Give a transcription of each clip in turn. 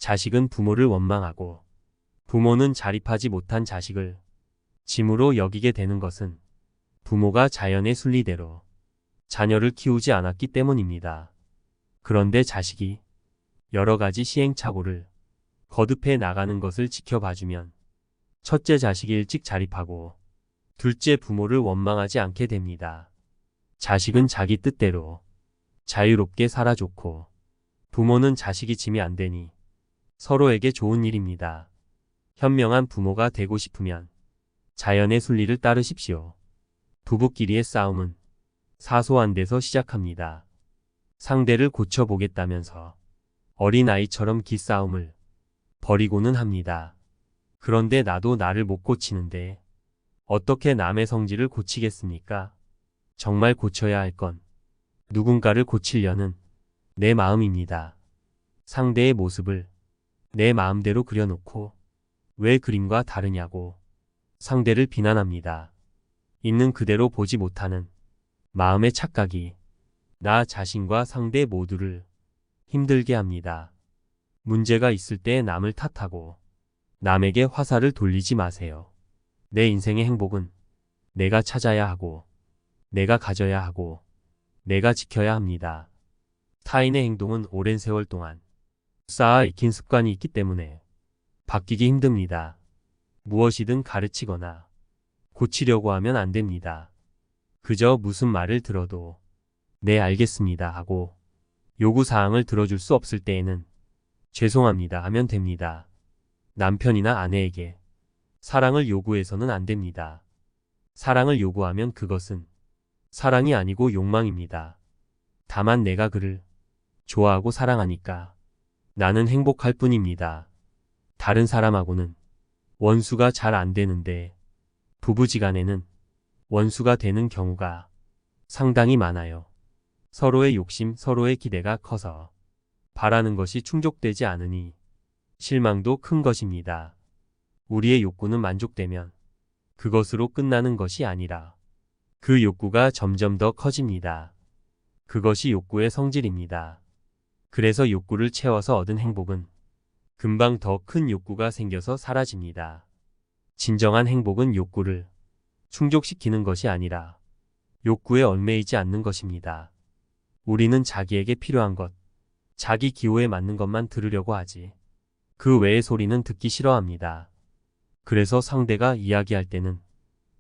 자식은 부모를 원망하고 부모는 자립하지 못한 자식을 짐으로 여기게 되는 것은 부모가 자연의 순리대로 자녀를 키우지 않았기 때문입니다. 그런데 자식이 여러 가지 시행착오를 거듭해 나가는 것을 지켜봐주면 첫째 자식이 일찍 자립하고 둘째 부모를 원망하지 않게 됩니다. 자식은 자기 뜻대로 자유롭게 살아 좋고 부모는 자식이 짐이 안 되니 서로에게 좋은 일입니다. 현명한 부모가 되고 싶으면 자연의 순리를 따르십시오. 부부끼리의 싸움은 사소한 데서 시작합니다. 상대를 고쳐보겠다면서 어린아이처럼 기싸움을 벌이고는 합니다. 그런데 나도 나를 못 고치는데 어떻게 남의 성질을 고치겠습니까? 정말 고쳐야 할 건 누군가를 고치려는 내 마음입니다. 상대의 모습을 내 마음대로 그려놓고 왜 그림과 다르냐고 상대를 비난합니다. 있는 그대로 보지 못하는 마음의 착각이 나 자신과 상대 모두를 힘들게 합니다. 문제가 있을 때 남을 탓하고 남에게 화살을 돌리지 마세요. 내 인생의 행복은 내가 찾아야 하고 내가 가져야 하고 내가 지켜야 합니다. 타인의 행동은 오랜 세월 동안 쌓아 익힌 습관이 있기 때문에 바뀌기 힘듭니다. 무엇이든 가르치거나 고치려고 하면 안 됩니다. 그저 무슨 말을 들어도 네 알겠습니다 하고 요구사항을 들어줄 수 없을 때에는 죄송합니다 하면 됩니다. 남편이나 아내에게 사랑을 요구해서는 안 됩니다. 사랑을 요구하면 그것은 사랑이 아니고 욕망입니다. 다만 내가 그를 좋아하고 사랑하니까 나는 행복할 뿐입니다. 다른 사람하고는 원수가 잘 안 되는데 부부지간에는 원수가 되는 경우가 상당히 많아요. 서로의 욕심, 서로의 기대가 커서 바라는 것이 충족되지 않으니 실망도 큰 것입니다. 우리의 욕구는 만족되면 그것으로 끝나는 것이 아니라 그 욕구가 점점 더 커집니다. 그것이 욕구의 성질입니다. 그래서 욕구를 채워서 얻은 행복은 금방 더 큰 욕구가 생겨서 사라집니다. 진정한 행복은 욕구를 충족시키는 것이 아니라 욕구에 얽매이지 않는 것입니다. 우리는 자기에게 필요한 것, 자기 기호에 맞는 것만 들으려고 하지 그 외의 소리는 듣기 싫어합니다. 그래서 상대가 이야기할 때는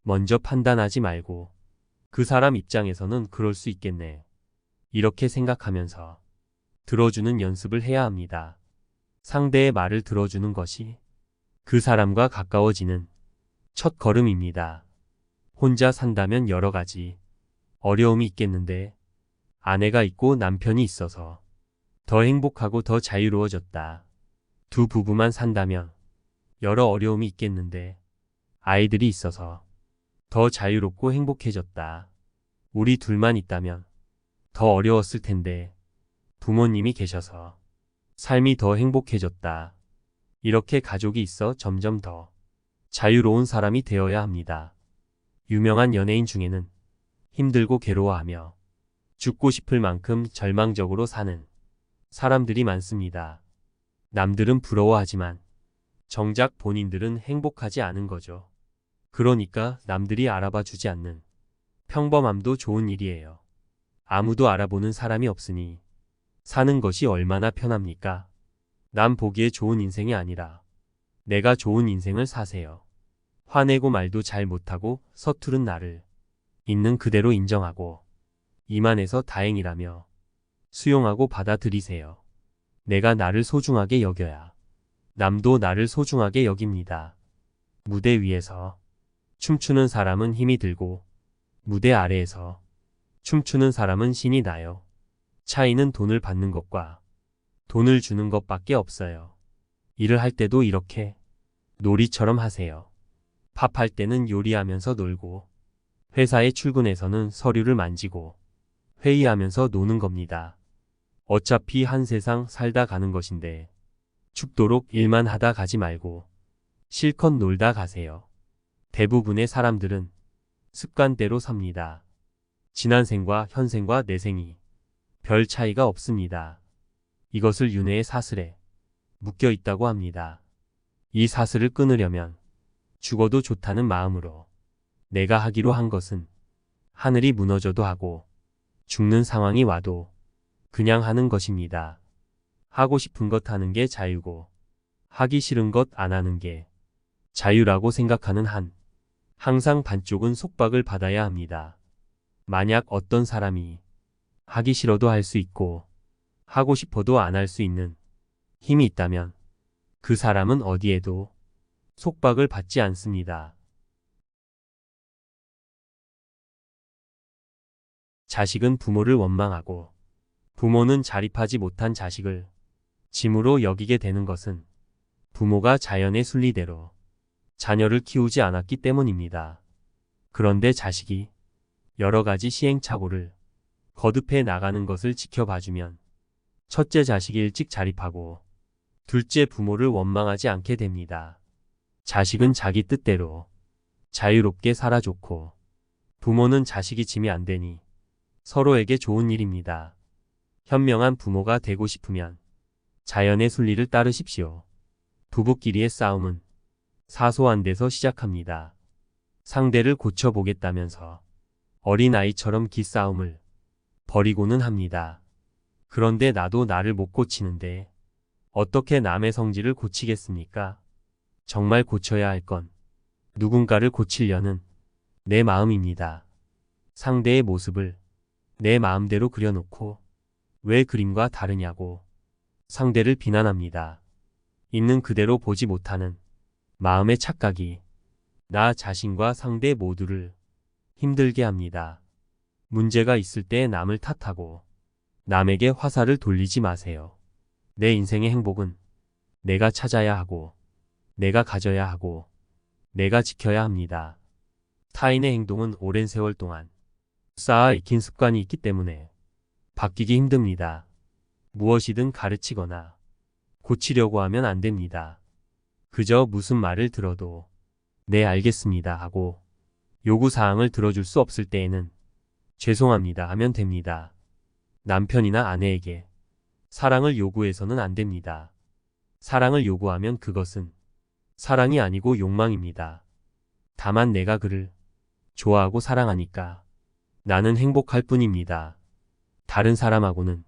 먼저 판단하지 말고 그 사람 입장에서는 그럴 수 있겠네. 이렇게 생각하면서 들어주는 연습을 해야 합니다. 상대의 말을 들어주는 것이 그 사람과 가까워지는 첫 걸음입니다. 혼자 산다면 여러 가지 어려움이 있겠는데 아내가 있고 남편이 있어서 더 행복하고 더 자유로워졌다. 두 부부만 산다면 여러 어려움이 있겠는데 아이들이 있어서 더 자유롭고 행복해졌다. 우리 둘만 있다면 더 어려웠을 텐데 부모님이 계셔서 삶이 더 행복해졌다. 이렇게 가족이 있어 점점 더 자유로운 사람이 되어야 합니다. 유명한 연예인 중에는 힘들고 괴로워하며 죽고 싶을 만큼 절망적으로 사는 사람들이 많습니다. 남들은 부러워하지만 정작 본인들은 행복하지 않은 거죠. 그러니까 남들이 알아봐 주지 않는 평범함도 좋은 일이에요. 아무도 알아보는 사람이 없으니 사는 것이 얼마나 편합니까? 남 보기에 좋은 인생이 아니라 내가 좋은 인생을 사세요. 화내고 말도 잘 못하고 서투른 나를 있는 그대로 인정하고 이만해서 다행이라며 수용하고 받아들이세요. 내가 나를 소중하게 여겨야 남도 나를 소중하게 여깁니다. 무대 위에서 춤추는 사람은 힘이 들고 무대 아래에서 춤추는 사람은 신이 나요. 차이는 돈을 받는 것과 돈을 주는 것밖에 없어요. 일을 할 때도 이렇게 놀이처럼 하세요. 밥할 때는 요리하면서 놀고 회사에 출근해서는 서류를 만지고 회의하면서 노는 겁니다. 어차피 한 세상 살다 가는 것인데 죽도록 일만 하다 가지 말고 실컷 놀다 가세요. 대부분의 사람들은 습관대로 삽니다. 지난 생과 현생과 내생이 별 차이가 없습니다. 이것을 윤회의 사슬에 묶여 있다고 합니다. 이 사슬을 끊으려면 죽어도 좋다는 마음으로 내가 하기로 한 것은 하늘이 무너져도 하고 죽는 상황이 와도 그냥 하는 것입니다. 하고 싶은 것 하는 게 자유고 하기 싫은 것 안 하는 게 자유라고 생각하는 한 항상 반쪽은 속박을 받아야 합니다. 만약 어떤 사람이 하기 싫어도 할 수 있고 하고 싶어도 안 할 수 있는 힘이 있다면 그 사람은 어디에도 속박을 받지 않습니다. 자식은 부모를 원망하고 부모는 자립하지 못한 자식을 짐으로 여기게 되는 것은 부모가 자연의 순리대로 자녀를 키우지 않았기 때문입니다. 그런데 자식이 여러 가지 시행착오를 거듭해 나가는 것을 지켜봐주면 첫째 자식이 일찍 자립하고 둘째 부모를 원망하지 않게 됩니다. 자식은 자기 뜻대로 자유롭게 살아줬고 부모는 자식이 짐이 안 되니 서로에게 좋은 일입니다. 현명한 부모가 되고 싶으면 자연의 순리를 따르십시오. 부부끼리의 싸움은 사소한 데서 시작합니다. 상대를 고쳐보겠다면서 어린아이처럼 기싸움을 벌이고는 합니다. 그런데 나도 나를 못 고치는데 어떻게 남의 성질을 고치겠습니까? 정말 고쳐야 할 건 누군가를 고치려는 내 마음입니다. 상대의 모습을 내 마음대로 그려놓고 왜 그림과 다르냐고 상대를 비난합니다. 있는 그대로 보지 못하는 마음의 착각이 나 자신과 상대 모두를 힘들게 합니다. 문제가 있을 때 남을 탓하고 남에게 화살을 돌리지 마세요. 내 인생의 행복은 내가 찾아야 하고 내가 가져야 하고 내가 지켜야 합니다. 타인의 행동은 오랜 세월 동안 쌓아 익힌 습관이 있기 때문에 바뀌기 힘듭니다. 무엇이든 가르치거나 고치려고 하면 안 됩니다. 그저 무슨 말을 들어도 네 알겠습니다 하고 요구사항을 들어줄 수 없을 때에는 죄송합니다 하면 됩니다. 남편이나 아내에게 사랑을 요구해서는 안 됩니다. 사랑을 요구하면 그것은 사랑이 아니고 욕망입니다. 다만 내가 그를 좋아하고 사랑하니까 나는 행복할 뿐입니다. 다른 사람하고는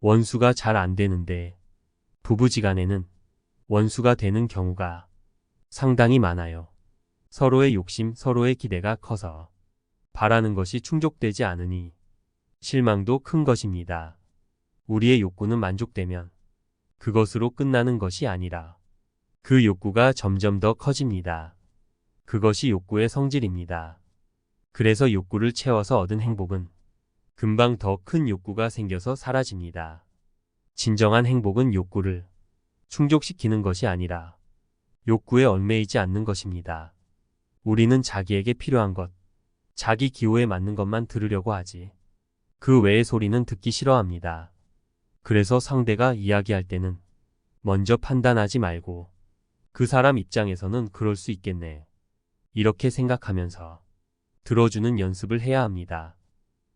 원수가 잘 안 되는데 부부지간에는 원수가 되는 경우가 상당히 많아요. 서로의 욕심, 서로의 기대가 커서 바라는 것이 충족되지 않으니 실망도 큰 것입니다. 우리의 욕구는 만족되면 그것으로 끝나는 것이 아니라 그 욕구가 점점 더 커집니다. 그것이 욕구의 성질입니다. 그래서 욕구를 채워서 얻은 행복은 금방 더 큰 욕구가 생겨서 사라집니다. 진정한 행복은 욕구를 충족시키는 것이 아니라 욕구에 얽매이지 않는 것입니다. 우리는 자기에게 필요한 것, 자기 기호에 맞는 것만 들으려고 하지 그 외의 소리는 듣기 싫어합니다. 그래서 상대가 이야기할 때는 먼저 판단하지 말고 그 사람 입장에서는 그럴 수 있겠네. 이렇게 생각하면서 들어주는 연습을 해야 합니다.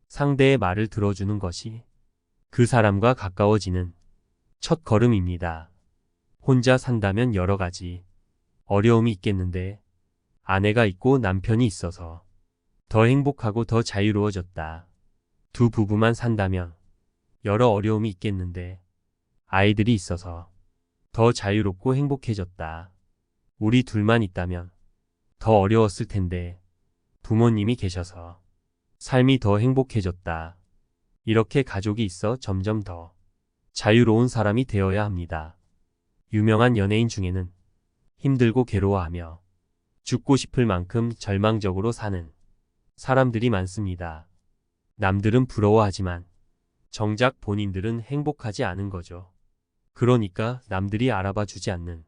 상대의 말을 들어주는 것이 그 사람과 가까워지는 첫 걸음입니다. 혼자 산다면 여러 가지 어려움이 있겠는데 아내가 있고 남편이 있어서 더 행복하고 더 자유로워졌다. 두 부부만 산다면 여러 어려움이 있겠는데 아이들이 있어서 더 자유롭고 행복해졌다. 우리 둘만 있다면 더 어려웠을 텐데 부모님이 계셔서 삶이 더 행복해졌다. 이렇게 가족이 있어 점점 더 자유로운 사람이 되어야 합니다. 유명한 연예인 중에는 힘들고 괴로워하며 죽고 싶을 만큼 절망적으로 사는 사람들이 많습니다. 남들은 부러워하지만 정작 본인들은 행복하지 않은 거죠. 그러니까 남들이 알아봐 주지 않는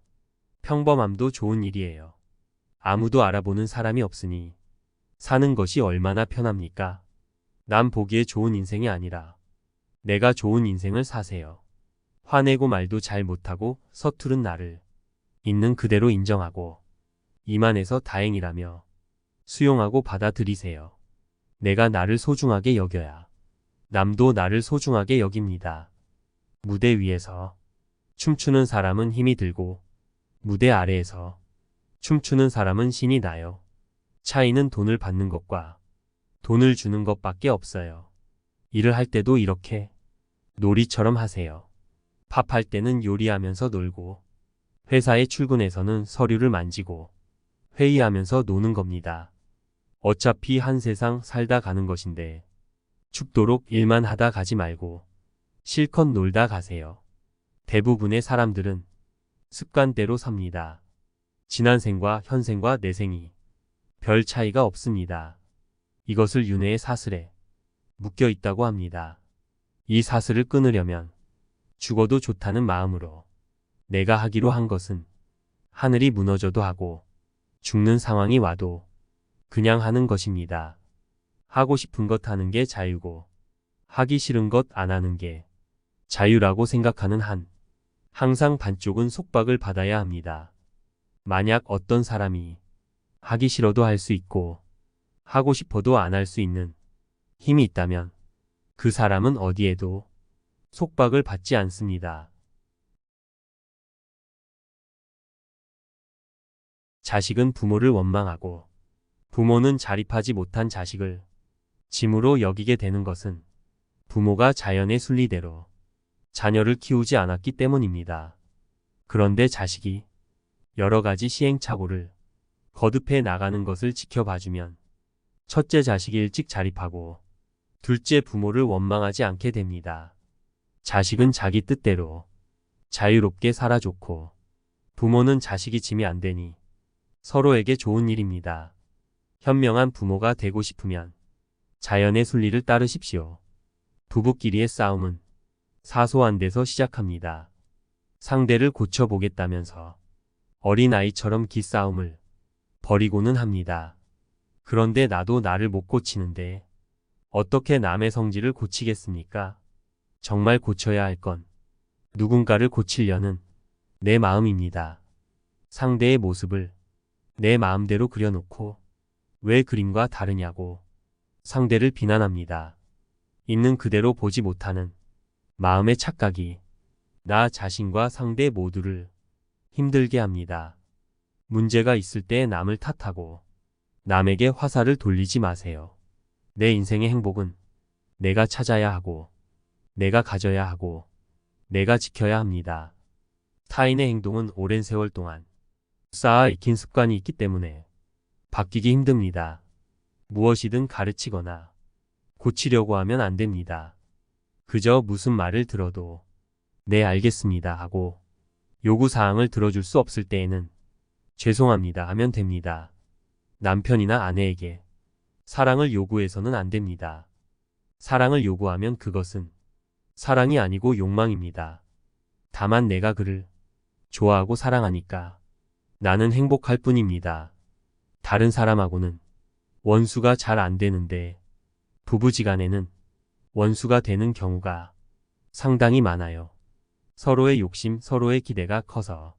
평범함도 좋은 일이에요. 아무도 알아보는 사람이 없으니 사는 것이 얼마나 편합니까? 남 보기에 좋은 인생이 아니라 내가 좋은 인생을 사세요. 화내고 말도 잘 못하고 서투른 나를 있는 그대로 인정하고 이만해서 다행이라며 수용하고 받아들이세요. 내가 나를 소중하게 여겨야 남도 나를 소중하게 여깁니다. 무대 위에서 춤추는 사람은 힘이 들고 무대 아래에서 춤추는 사람은 신이 나요. 차이는 돈을 받는 것과 돈을 주는 것밖에 없어요. 일을 할 때도 이렇게 놀이처럼 하세요. 밥할 때는 요리하면서 놀고 회사에 출근해서는 서류를 만지고 회의하면서 노는 겁니다. 어차피 한 세상 살다 가는 것인데 죽도록 일만 하다 가지 말고 실컷 놀다 가세요. 대부분의 사람들은 습관대로 삽니다. 지난 생과 현생과 내생이 별 차이가 없습니다. 이것을 윤회의 사슬에 묶여 있다고 합니다. 이 사슬을 끊으려면 죽어도 좋다는 마음으로 내가 하기로 한 것은 하늘이 무너져도 하고 죽는 상황이 와도 그냥 하는 것입니다. 하고 싶은 것 하는 게 자유고 하기 싫은 것 안 하는 게 자유라고 생각하는 한 항상 반쪽은 속박을 받아야 합니다. 만약 어떤 사람이 하기 싫어도 할 수 있고 하고 싶어도 안 할 수 있는 힘이 있다면 그 사람은 어디에도 속박을 받지 않습니다. 자식은 부모를 원망하고 부모는 자립하지 못한 자식을 짐으로 여기게 되는 것은 부모가 자연의 순리대로 자녀를 키우지 않았기 때문입니다. 그런데 자식이 여러 가지 시행착오를 거듭해 나가는 것을 지켜봐주면 첫째 자식이 일찍 자립하고 둘째 부모를 원망하지 않게 됩니다. 자식은 자기 뜻대로 자유롭게 살아줬고 부모는 자식이 짐이 안 되니 서로에게 좋은 일입니다. 현명한 부모가 되고 싶으면 자연의 순리를 따르십시오. 부부끼리의 싸움은 사소한 데서 시작합니다. 상대를 고쳐보겠다면서 어린아이처럼 기싸움을 벌이고는 합니다. 그런데 나도 나를 못 고치는데 어떻게 남의 성질을 고치겠습니까? 정말 고쳐야 할 건 누군가를 고치려는 내 마음입니다. 상대의 모습을 내 마음대로 그려놓고 왜 그림과 다르냐고 상대를 비난합니다. 있는 그대로 보지 못하는 마음의 착각이 나 자신과 상대 모두를 힘들게 합니다. 문제가 있을 때 남을 탓하고 남에게 화살을 돌리지 마세요. 내 인생의 행복은 내가 찾아야 하고 내가 가져야 하고 내가 지켜야 합니다. 타인의 행동은 오랜 세월 동안 쌓아 익힌 습관이 있기 때문에 바뀌기 힘듭니다. 무엇이든 가르치거나 고치려고 하면 안 됩니다. 그저 무슨 말을 들어도 네 알겠습니다 하고 요구사항을 들어줄 수 없을 때에는 죄송합니다 하면 됩니다. 남편이나 아내에게 사랑을 요구해서는 안 됩니다. 사랑을 요구하면 그것은 사랑이 아니고 욕망입니다. 다만 내가 그를 좋아하고 사랑하니까 나는 행복할 뿐입니다. 다른 사람하고는 원수가 잘 안 되는데 부부지간에는 원수가 되는 경우가 상당히 많아요. 서로의 욕심, 서로의 기대가 커서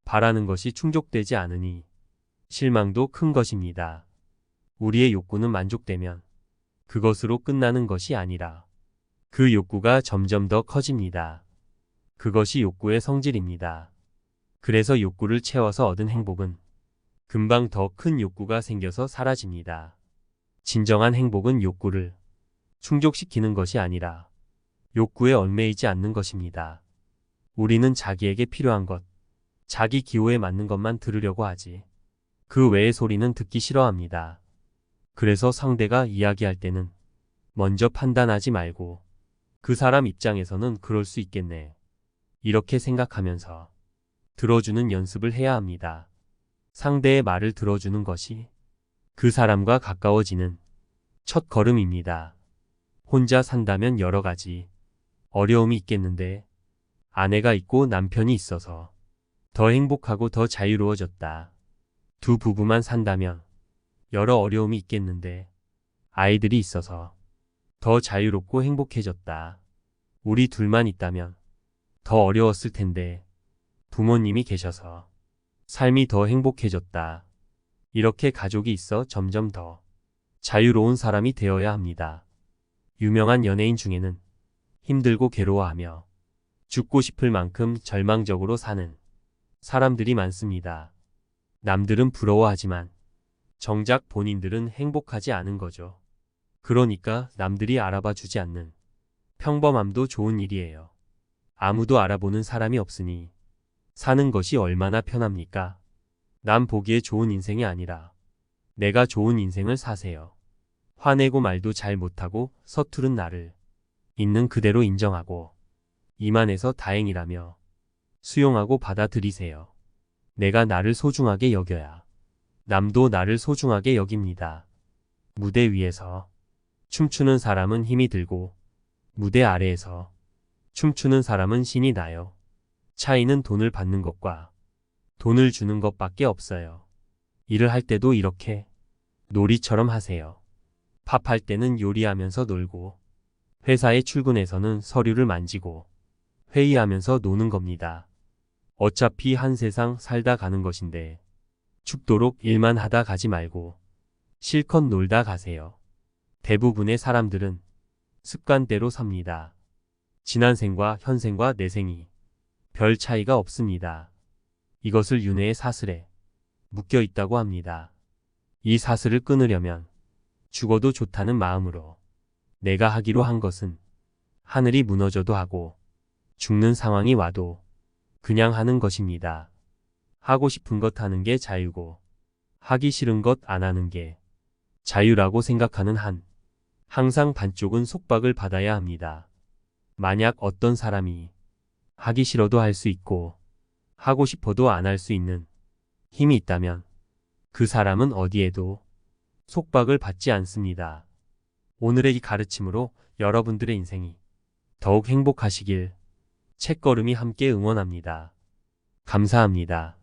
바라는 것이 충족되지 않으니 실망도 큰 것입니다. 우리의 욕구는 만족되면 그것으로 끝나는 것이 아니라 그 욕구가 점점 더 커집니다. 그것이 욕구의 성질입니다. 그래서 욕구를 채워서 얻은 행복은 금방 더 큰 욕구가 생겨서 사라집니다. 진정한 행복은 욕구를 충족시키는 것이 아니라 욕구에 얽매이지 않는 것입니다. 우리는 자기에게 필요한 것, 자기 기호에 맞는 것만 들으려고 하지 그 외의 소리는 듣기 싫어합니다. 그래서 상대가 이야기할 때는 먼저 판단하지 말고 그 사람 입장에서는 그럴 수 있겠네. 이렇게 생각하면서 들어주는 연습을 해야 합니다. 상대의 말을 들어주는 것이 그 사람과 가까워지는 첫 걸음입니다. 혼자 산다면 여러 가지 어려움이 있겠는데 아내가 있고 남편이 있어서 더 행복하고 더 자유로워졌다. 두 부부만 산다면 여러 어려움이 있겠는데 아이들이 있어서 더 자유롭고 행복해졌다. 우리 둘만 있다면 더 어려웠을 텐데 부모님이 계셔서 삶이 더 행복해졌다. 이렇게 가족이 있어 점점 더 자유로운 사람이 되어야 합니다. 유명한 연예인 중에는 힘들고 괴로워하며 죽고 싶을 만큼 절망적으로 사는 사람들이 많습니다. 남들은 부러워하지만 정작 본인들은 행복하지 않은 거죠. 그러니까 남들이 알아봐 주지 않는 평범함도 좋은 일이에요. 아무도 알아보는 사람이 없으니 사는 것이 얼마나 편합니까? 남 보기에 좋은 인생이 아니라 내가 좋은 인생을 사세요. 화내고 말도 잘 못하고 서투른 나를 있는 그대로 인정하고 이만해서 다행이라며 수용하고 받아들이세요. 내가 나를 소중하게 여겨야 남도 나를 소중하게 여깁니다. 무대 위에서 춤추는 사람은 힘이 들고 무대 아래에서 춤추는 사람은 신이 나요. 차이는 돈을 받는 것과 돈을 주는 것밖에 없어요. 일을 할 때도 이렇게 놀이처럼 하세요. 밥할 때는 요리하면서 놀고 회사에 출근해서는 서류를 만지고 회의하면서 노는 겁니다. 어차피 한 세상 살다 가는 것인데 죽도록 일만 하다 가지 말고 실컷 놀다 가세요. 대부분의 사람들은 습관대로 삽니다. 지난 생과 현생과 내생이 별 차이가 없습니다. 이것을 윤회의 사슬에 묶여 있다고 합니다. 이 사슬을 끊으려면 죽어도 좋다는 마음으로 내가 하기로 한 것은 하늘이 무너져도 하고 죽는 상황이 와도 그냥 하는 것입니다. 하고 싶은 것 하는 게 자유고 하기 싫은 것 안 하는 게 자유라고 생각하는 한 항상 반쪽은 속박을 받아야 합니다. 만약 어떤 사람이 하기 싫어도 할 수 있고 하고 싶어도 안 할 수 있는 힘이 있다면 그 사람은 어디에도 속박을 받지 않습니다. 오늘의 이 가르침으로 여러분들의 인생이 더욱 행복하시길 책걸음이 함께 응원합니다. 감사합니다.